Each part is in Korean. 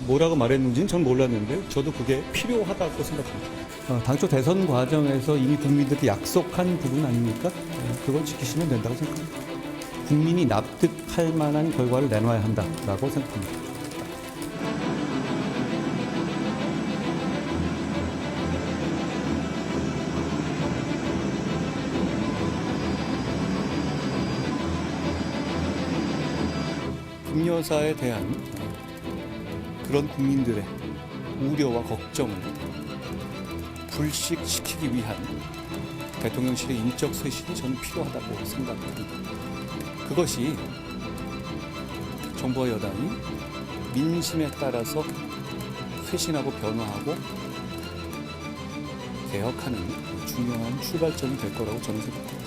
뭐라고 말했는지는 전 몰랐는데 저도 그게 필요하다고 생각합니다. 당초 대선 과정에서 이미 국민들께 약속한 부분 아닙니까? 그걸 지키시면 된다고 생각합니다. 국민이 납득할 만한 결과를 내놔야 한다라고 생각합니다. 김여사에 대한 그런 국민들의 우려와 걱정을 불식시키기 위한 대통령실의 인적 쇄신이 저는 필요하다고 생각합니다. 그것이 정부와 여당이 민심에 따라서 쇄신하고 변화하고 개혁하는 중요한 출발점이 될 거라고 저는 생각합니다.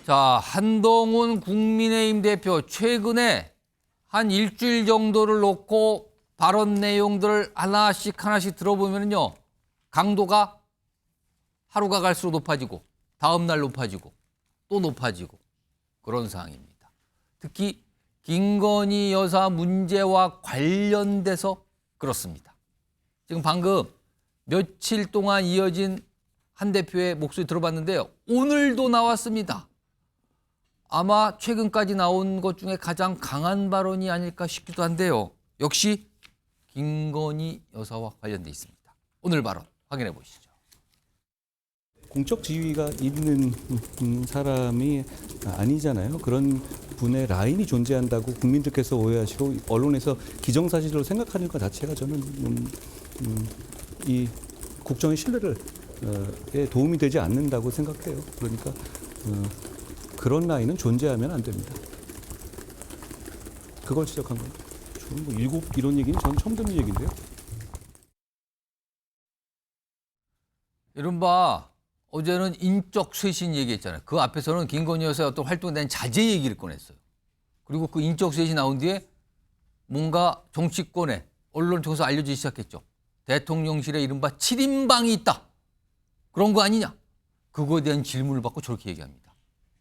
자, 한동훈 국민의힘 대표 최근에 한 일주일 정도를 놓고 발언 내용들을 하나씩 들어보면요. 강도가 하루가 갈수록 높아지고 다음 날 높아지고 또 높아지고 그런 상황입니다. 특히 김건희 여사 문제와 관련돼서 그렇습니다. 지금 방금 며칠 동안 이어진 한 대표의 목소리 들어봤는데요. 오늘도 나왔습니다. 아마 최근까지 나온 것 중에 가장 강한 발언이 아닐까 싶기도 한데요. 역시 김건희 여사와 관련돼 있습니다. 오늘 발언 확인해 보시죠. 공적 지위가 있는 사람이 아니잖아요. 그런 분의 라인이 존재한다고 국민들께서 오해하시고 언론에서 기정사실로 생각하는 것 자체가 저는 이 국정의 신뢰에 도움이 되지 않는다고 생각해요. 그러니까 그런 라인은 존재하면 안 됩니다. 그걸 지적한 겁니다. 저는 뭐 일곱 이런 얘기는 전 처음 듣는 얘기인데요. 이른바 어제는 인적 쇄신 얘기했잖아요. 그 앞에서는 김건희 여사의 어떤 활동에 대한 자제 얘기를 꺼냈어요. 그리고 그 인적 쇄신이 나온 뒤에 뭔가 정치권에 언론 통해서 알려지기 시작했죠. 대통령실에 이른바 7인방이 있다. 그런 거 아니냐. 그거에 대한 질문을 받고 저렇게 얘기합니다.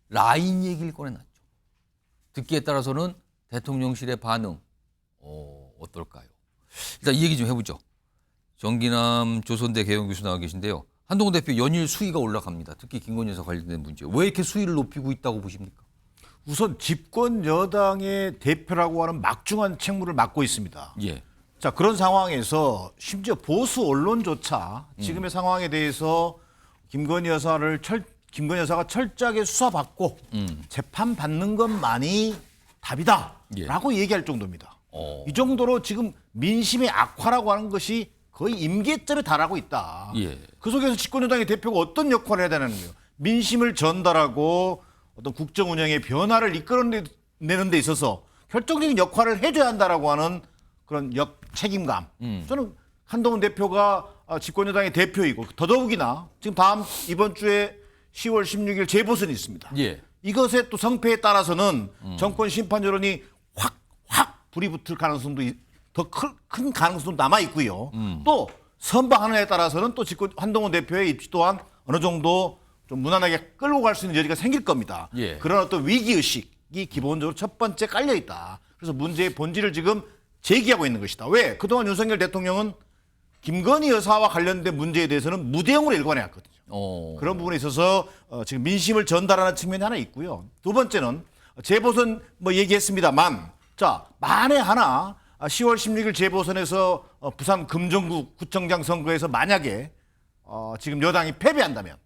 라인 얘기를 꺼내놨죠. 듣기에 따라서는 대통령실의 반응 어떨까요? 일단 이 얘기 좀 해보죠. 정기남 조선대 개헌교수 나와 계신데요. 한동훈 대표 연일 수위가 올라갑니다. 특히 김건희 여사 관련된 문제. 왜 이렇게 수위를 높이고 있다고 보십니까? 우선 집권 여당의 대표라고 하는 막중한 책무를 맡고 있습니다. 예. 자, 그런 상황에서 심지어 보수 언론조차 지금의 상황에 대해서 김건희 여사가 철저하게 수사받고 재판받는 것만이 답이다라고 얘기할 정도입니다. 이 정도로 지금 민심의 악화라고 하는 것이 거의 임계점에 달하고 있다. 예. 그 속에서 집권여당의 대표가 어떤 역할을 해야 되는 거예요? 민심을 전달하고 어떤 국정 운영의 변화를 이끌어내는 데 있어서 결정적인 역할을 해줘야 한다라고 하는 그런 책임감. 저는 한동훈 대표가 집권여당의 대표이고 더더욱이나 지금 이번 주에 10월 16일 재보선이 있습니다. 예. 이것의 또 성패에 따라서는 정권 심판 여론이 확 불이 붙을 가능성도 더 큰 가능성도 남아 있고요. 또 선방하는 에 따라서는 또 한동훈 대표의 입지 또한 어느 정도 좀 무난하게 끌고 갈 수 있는 여지가 생길 겁니다. 예. 그런 어떤 위기 의식이 기본적으로 첫 번째 깔려 있다. 그래서 문제의 본질을 지금 제기하고 있는 것이다. 왜? 그동안 윤석열 대통령은 김건희 여사와 관련된 문제에 대해서는 무대응으로 일관해왔거든요. 그런 부분에 있어서 지금 민심을 전달하는 측면이 하나 있고요. 두 번째는 재보선 얘기했습니다만, 자, 만에 하나 10월 16일 재보선에서 부산 금정구 구청장 선거에서 만약에 지금 여당이 패배한다면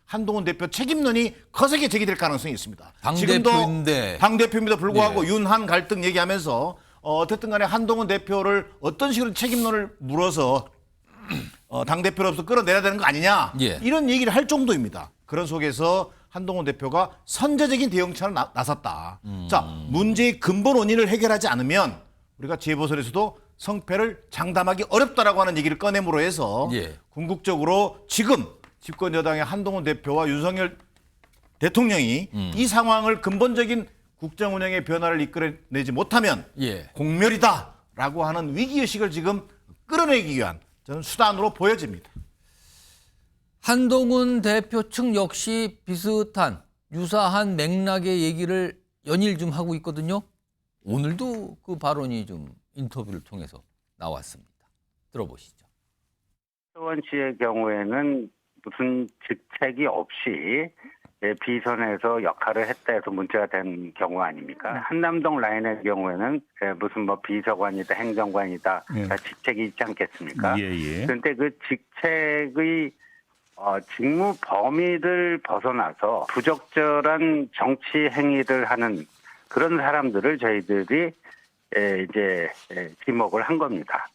한동훈 대표 책임론이 거세게 제기될 가능성이 있습니다. 당대표인데. 당대표임에도 불구하고 네. 윤한 갈등 얘기하면서 어쨌든 간에 한동훈 대표를 어떤 식으로 책임론을 물어서 당대표로서 끌어내야 되는 거 아니냐. 예. 이런 얘기를 할 정도입니다. 그런 속에서 한동훈 대표가 선제적인 대응책을 나섰다. 자, 문제의 근본 원인을 해결하지 않으면 우리가 재보선에서도 성패를 장담하기 어렵다라고 하는 얘기를 꺼냄으로 해서 예. 궁극적으로 지금 집권 여당의 한동훈 대표와 윤석열 대통령이 이 상황을 근본적인 국정 운영의 변화를 이끌어내지 못하면 예. 공멸이다라고 하는 위기의식을 지금 끌어내기 위한 저는 수단으로 보여집니다. 한동훈 대표 측 역시 비슷한 유사한 맥락의 얘기를 연일 좀 하고 있거든요. 오늘도 그 발언이 좀 인터뷰를 통해서 나왔습니다. 들어보시죠. 최원 씨의 경우에는 무슨 직책이 없이 비선에서 역할을 했다 해서 문제가 된 경우 아닙니까? 한남동 라인의 경우에는 무슨 뭐 비서관이다 행정관이다 다 직책이 있지 않겠습니까? 그런데 그 직책의 직무 범위를 벗어나서 부적절한 정치 행위를 하는 그런 사람들을 저희들이 이제 지목을 한 겁니다.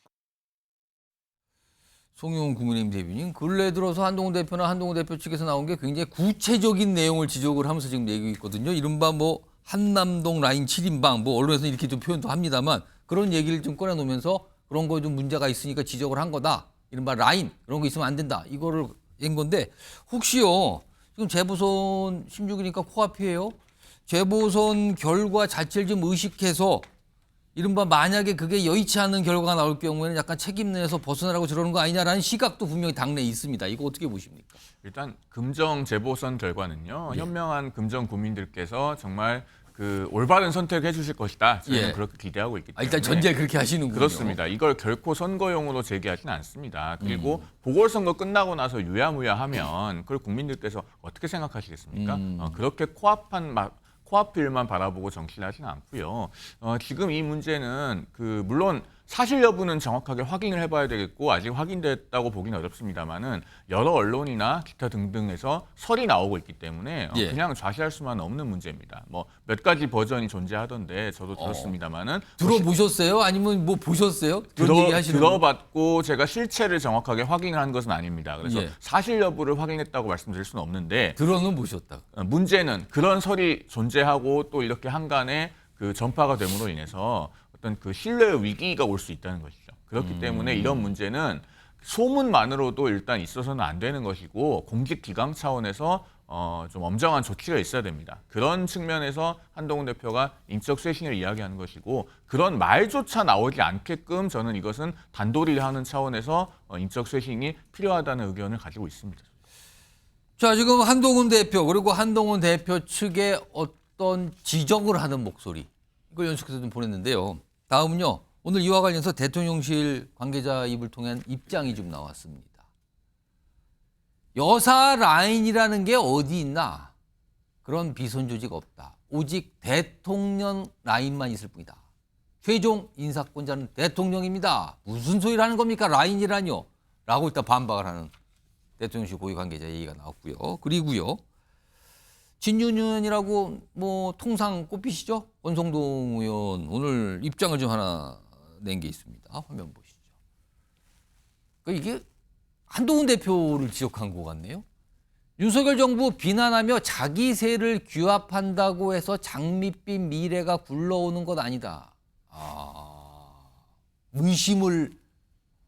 송영훈 국민의힘 대변인, 근래 들어서 한동훈 대표나 한동훈 대표 측에서 나온 게 굉장히 구체적인 내용을 지적을 하면서 지금 얘기하고 있거든요. 이른바 뭐 한남동 라인 7인방, 뭐 언론에서 이렇게 좀 표현도 합니다만 그런 얘기를 좀 꺼내놓으면서 그런 거 좀 문제가 있으니까 지적을 한 거다. 이른바 라인 그런 거 있으면 안 된다. 이거를 낸 건데 혹시요 지금 재보선 16이니까 코앞이에요. 재보선 결과 자체를 좀 의식해서 이른바 만약에 그게 여의치 않은 결과가 나올 경우에는 약간 책임내서 벗어나라고 저러는 거 아니냐라는 시각도 분명히 당내에 있습니다. 이거 어떻게 보십니까? 일단 금정 재보선 결과는요. 현명한 금정 국민들께서 정말 그 올바른 선택을 해주실 것이다. 저희는 그렇게 기대하고 있기 때문에. 일단 전제를 그렇게 하시는군요. 그렇습니다. 이걸 결코 선거용으로 제기하지는 않습니다. 그리고 보궐선거 끝나고 나서 유야무야하면 그걸 국민들께서 어떻게 생각하시겠습니까? 그렇게 코앞일만 바라보고 정치를 하지는 않고요. 지금 이 문제는 물론 사실 여부는 정확하게 확인을 해봐야 되겠고 아직 확인됐다고 보기는 어렵습니다만은 여러 언론이나 기타 등등에서 설이 나오고 있기 때문에 그냥 좌시할 수만 없는 문제입니다. 뭐 몇 가지 버전이 존재하던데 저도 들었습니다만은 들어보셨어요? 아니면 뭐 보셨어요? 그런 얘기 하시는 거? 들어봤고 제가 실체를 정확하게 확인을 한 것은 아닙니다. 그래서 사실 여부를 확인했다고 말씀드릴 수는 없는데 들어는 보셨다. 문제는 그런 설이 존재하고 또 이렇게 한간에 그 전파가 됨으로 인해서 어떤 그 신뢰의 위기가 올 수 있다는 것이죠. 그렇기 때문에 이런 문제는 소문만으로도 일단 있어서는 안 되는 것이고 공직 기강 차원에서 좀 엄정한 조치가 있어야 됩니다. 그런 측면에서 한동훈 대표가 인적 쇄신을 이야기하는 것이고 그런 말조차 나오지 않게끔 저는 이것은 단도리를 하는 차원에서 인적 쇄신이 필요하다는 의견을 가지고 있습니다. 자, 지금 한동훈 대표 그리고 한동훈 대표 측의 어떤 지적을 하는 목소리 이걸 연속해서 좀 보냈는데요. 다음은요. 오늘 이와 관련해서 대통령실 관계자 입을 통한 입장이 좀 나왔습니다. 여사 라인이라는 게 어디 있나? 그런 비선 조직 없다. 오직 대통령 라인만 있을 뿐이다. 최종 인사권자는 대통령입니다. 무슨 소리를 하는 겁니까? 라인이라뇨? 라고 일단 반박을 하는 대통령실 고위 관계자 얘기가 나왔고요. 그리고요. 진윤 의원이라고 뭐 통상 꼽히시죠? 권성동 의원 오늘 입장을 좀 하나 낸 게 있습니다. 화면 보시죠. 그러니까 이게 한동훈 대표를 지적한 것 같네요. 윤석열 정부 비난하며 자기 세를 규합한다고 해서 장밋빛 미래가 굴러오는 것 아니다. 의심을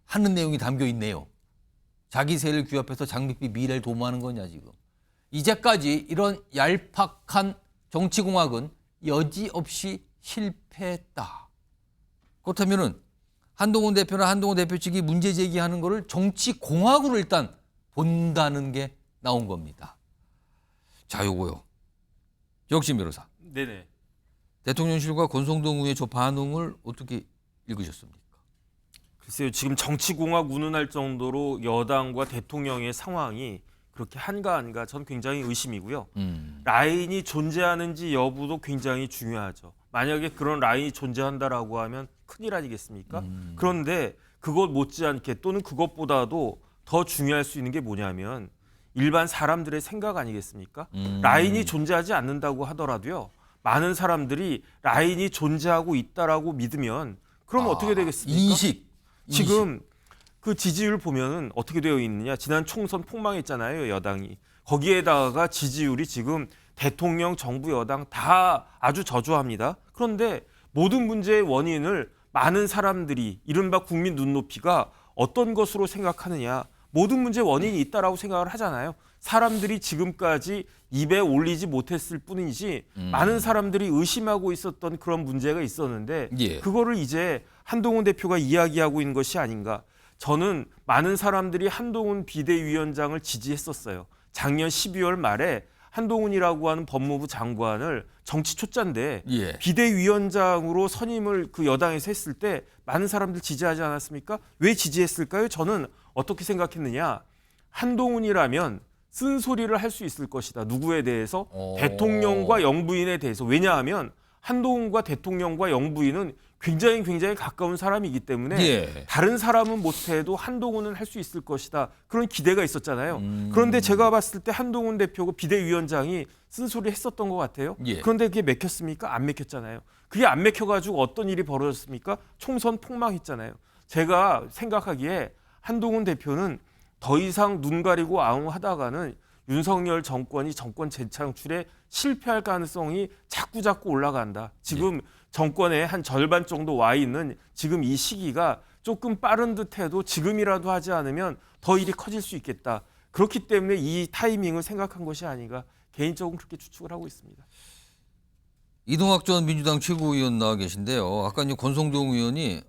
하는 내용이 담겨 있네요. 자기 세를 규합해서 장밋빛 미래를 도모하는 거냐 지금. 이제까지 이런 얄팍한 정치공학은 여지없이 실패했다. 그렇다면은 한동훈 대표나 한동훈 대표 측이 문제 제기하는 거를 정치공학으로 일단 본다는 게 나온 겁니다. 자, 요거요. 역시 변호사. 네네. 대통령실과 권성동 의원의 저 반응을 어떻게 읽으셨습니까? 글쎄요, 지금 정치공학 운운할 정도로 여당과 대통령의 상황이 그렇게 한가한가 전 굉장히 의심이고요. 라인이 존재하는지 여부도 굉장히 중요하죠. 만약에 그런 라인이 존재한다라고 하면 큰일 아니겠습니까? 그런데 그것 못지않게 또는 그것보다도 더 중요할 수 있는 게 뭐냐면 일반 사람들의 생각 아니겠습니까? 라인이 존재하지 않는다고 하더라도요. 많은 사람들이 라인이 존재하고 있다라고 믿으면 그럼 어떻게 되겠습니까? 인식. 지금 그 지지율 보면은 어떻게 되어 있느냐. 지난 총선 폭망했잖아요, 여당이. 거기에다가 지지율이 지금 대통령, 정부, 여당 다 아주 저조합니다. 그런데 모든 문제의 원인을 많은 사람들이 이른바 국민 눈높이가 어떤 것으로 생각하느냐. 모든 문제의 원인이 있다라고 생각을 하잖아요. 사람들이 지금까지 입에 올리지 못했을 뿐이지 많은 사람들이 의심하고 있었던 그런 문제가 있었는데 그거를 이제 한동훈 대표가 이야기하고 있는 것이 아닌가. 저는 많은 사람들이 한동훈 비대위원장을 지지했었어요. 작년 12월 말에 한동훈이라고 하는 법무부 장관을 정치 초짜인데 예. 비대위원장으로 선임을 그 여당에서 했을 때 많은 사람들 지지하지 않았습니까? 왜 지지했을까요? 저는 어떻게 생각했느냐. 한동훈이라면 쓴소리를 할 수 있을 것이다. 누구에 대해서? 대통령과 영부인에 대해서. 왜냐하면 한동훈과 대통령과 영부인은 굉장히 가까운 사람이기 때문에 예. 다른 사람은 못해도 한동훈은 할 수 있을 것이다. 그런 기대가 있었잖아요. 그런데 제가 봤을 때 한동훈 대표가 비대위원장이 쓴소리 했었던 것 같아요. 예. 그런데 그게 맥혔습니까? 안 맥혔잖아요. 그게 안 맥혀가지고 어떤 일이 벌어졌습니까? 총선 폭망했잖아요. 제가 생각하기에 한동훈 대표는 더 이상 눈 가리고 아웅하다가는 윤석열 정권이 정권 재창출에 실패할 가능성이 자꾸 올라간다. 지금 정권의 한 절반 정도 와 있는 지금 이 시기가 조금 빠른 듯해도 지금이라도 하지 않으면 더 일이 커질 수 있겠다. 그렇기 때문에 이 타이밍을 생각한 것이 아닌가 개인적으로 그렇게 추측을 하고 있습니다. 이동학 전 민주당 최고위원 나와 계신데요. 아까 이제 권성동 의원이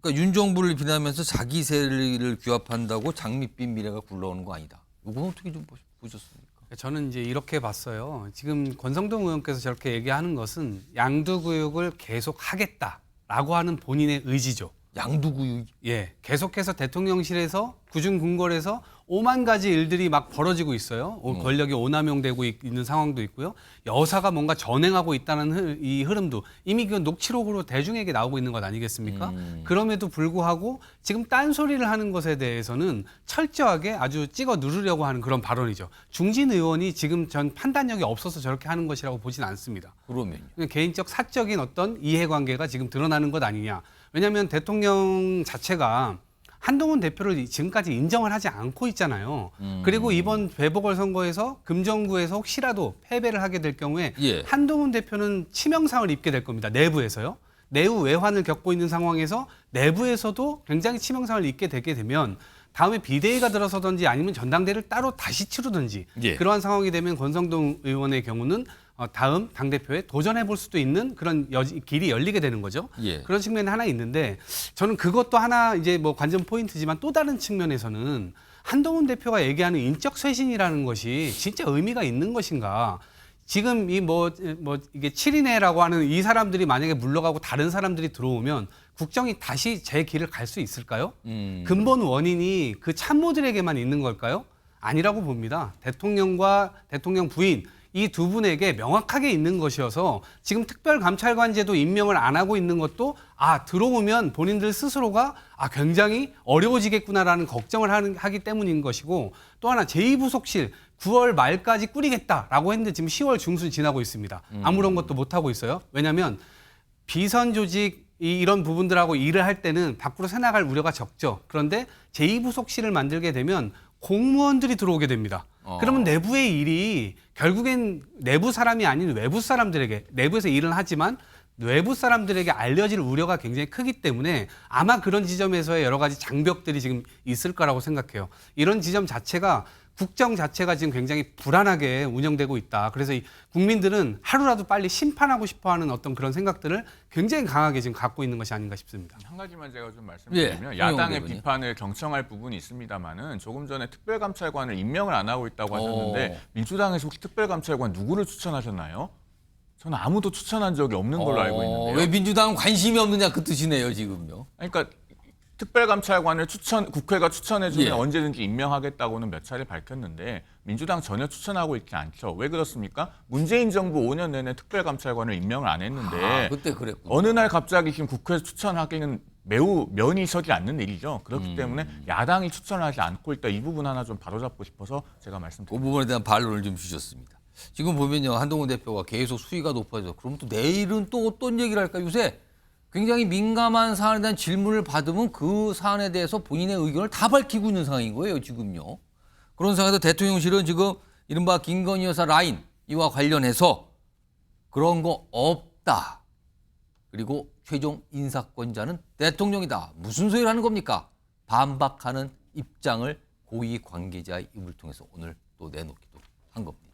그러니까 윤 정부를 비난하면서 자기 세를 규합한다고 장밋빛 미래가 굴러오는 거 아니다. 이건 어떻게 좀 보셨습니까? 저는 이제 이렇게 봤어요. 지금 권성동 의원께서 저렇게 얘기하는 것은 양두구역을 계속 하겠다라고 하는 본인의 의지죠. 양두구역. 예, 계속해서 대통령실에서 구중궁궐에서 5만 가지 일들이 막 벌어지고 있어요. 권력이 오남용되고 있는 상황도 있고요. 여사가 뭔가 전행하고 있다는 이 흐름도 이미 그 녹취록으로 대중에게 나오고 있는 것 아니겠습니까? 그럼에도 불구하고 지금 딴소리를 하는 것에 대해서는 철저하게 아주 찍어 누르려고 하는 그런 발언이죠. 중진 의원이 지금 전 판단력이 없어서 저렇게 하는 것이라고 보진 않습니다. 그러면요. 개인적 사적인 어떤 이해관계가 지금 드러나는 것 아니냐. 왜냐하면 대통령 자체가 한동훈 대표를 지금까지 인정을 하지 않고 있잖아요. 그리고 이번 재보궐선거에서 금정구에서 혹시라도 패배를 하게 될 경우에 예. 한동훈 대표는 치명상을 입게 될 겁니다. 내부에서요. 내후 외환을 겪고 있는 상황에서 내부에서도 굉장히 치명상을 입게 되게 되면 다음에 비대위가 들어서든지 아니면 전당대회를 따로 다시 치르든지 예. 그러한 상황이 되면 권성동 의원의 경우는 다음 당대표에 도전해 볼 수도 있는 그런 길이 열리게 되는 거죠. 예. 그런 측면이 하나 있는데 저는 그것도 하나 이제 뭐 관전 포인트지만 또 다른 측면에서는 한동훈 대표가 얘기하는 인적 쇄신이라는 것이 진짜 의미가 있는 것인가. 지금 이 이게 7인회라고 하는 이 사람들이 만약에 물러가고 다른 사람들이 들어오면 국정이 다시 제 길을 갈 수 있을까요? 근본 원인이 그 참모들에게만 있는 걸까요? 아니라고 봅니다. 대통령과 대통령 부인 이 두 분에게 명확하게 있는 것이어서 지금 특별감찰관제도 임명을 안 하고 있는 것도 들어오면 본인들 스스로가 굉장히 어려워지겠구나라는 걱정을 하기 때문인 것이고 또 하나 제2부속실 9월 말까지 꾸리겠다라고 했는데 지금 10월 중순 지나고 있습니다. 아무런 것도 못하고 있어요. 왜냐하면 비선 조직 이런 부분들하고 일을 할 때는 밖으로 새나갈 우려가 적죠. 그런데 제2부속실을 만들게 되면 공무원들이 들어오게 됩니다. 그러면 내부의 일이 결국엔 내부 사람이 아닌 외부 사람들에게 내부에서 일은 하지만 외부 사람들에게 알려질 우려가 굉장히 크기 때문에 아마 그런 지점에서의 여러 가지 장벽들이 지금 있을 거라고 생각해요. 이런 지점 자체가 국정 자체가 지금 굉장히 불안하게 운영되고 있다. 그래서 이 국민들은 하루라도 빨리 심판하고 싶어하는 어떤 그런 생각들을 굉장히 강하게 지금 갖고 있는 것이 아닌가 싶습니다. 한 가지만 제가 좀 말씀드리면 야당의 비판을 경청할 부분이 있습니다만은 조금 전에 특별감찰관을 임명을 안 하고 있다고 하셨는데 민주당에서 혹시 특별감찰관 누구를 추천하셨나요? 저는 아무도 추천한 적이 없는 걸로 알고 있는데요. 왜 민주당은 관심이 없느냐 그 뜻이네요 지금요. 그러니까 특별감찰관을 국회가 추천해주면 예. 언제든지 임명하겠다고는 몇 차례 밝혔는데 민주당 전혀 추천하고 있지 않죠. 왜 그렇습니까? 문재인 정부 5년 내내 특별감찰관을 임명을 안 했는데 그때 그랬구나. 어느 날 갑자기 지금 국회에서 추천하기는 매우 면이 서지 않는 일이죠. 그렇기 때문에 야당이 추천하지 않고 있다. 이 부분 하나 좀 바로잡고 싶어서 제가 그 말씀드립니다. 부분에 대한 반론을 좀 주셨습니다. 지금 보면요 한동훈 대표가 계속 수위가 높아져. 그럼 또 내일은 또 어떤 얘기를 할까? 요새 굉장히 민감한 사안에 대한 질문을 받으면 그 사안에 대해서 본인의 의견을 다 밝히고 있는 상황인 거예요, 지금요. 그런 상황에서 대통령실은 지금 이른바 김건희 여사 라인 이와 관련해서 그런 거 없다. 그리고 최종 인사권자는 대통령이다. 무슨 소리를 하는 겁니까? 반박하는 입장을 고위 관계자의 입을 통해서 오늘 또 내놓기도 한 겁니다.